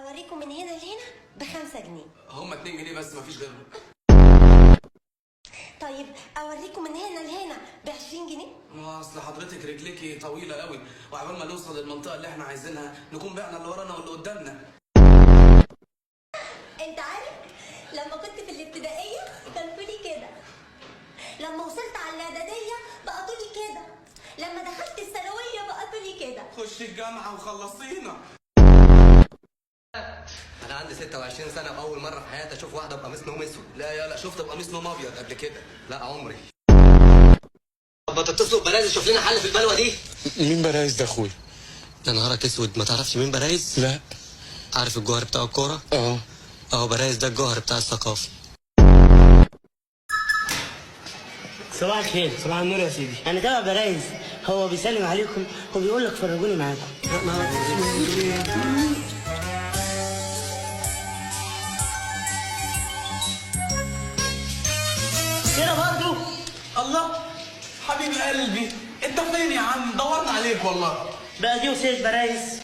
اوريكم من هنا لهنا ب5 جنيه. هم 2 جنيه بس مفيش غيرهم. طيب اوريكم من هنا لهنا ب20 جنيه. ما اصل حضرتك رجليكي طويله قوي، وعبال ما نوصل للمنطقه اللي احنا عايزينها نكون بعنا اللي ورانا واللي قدامنا. انت عارف لما كنت في الابتدائيه كان طولي كده، لما وصلت على الاعداديه بقى طولي كده، لما دخلت الثانويه بقى طولي كده. خش الجامعه وخلصينا. انا عندي 26 سنه واول مره في حياتي اشوف واحده بقميص نوم اسود. لا يا لا، شفت بقميص نوم ابيض قبل كده. لا عمري. طب ما تتصلوا ببرايز شوف لنا حل في البلوه دي. مين برايز ده اخويا؟ يا نهارك اسود، ما تعرفش مين برايز؟ لا. عارف الجوهر بتاع الكوره؟ اه. اهو برايز ده الجوهر بتاع الثقافه. صباح الخير. صباح النور يا سيدي. انا تبع برايز، هو بيسلم عليكم وبيقول لك فرجوني معاكم. كده برضه. الله حبيب قلبي، انت فين يا عم؟ دورنا عليك والله. بقى دي وسيله برايز.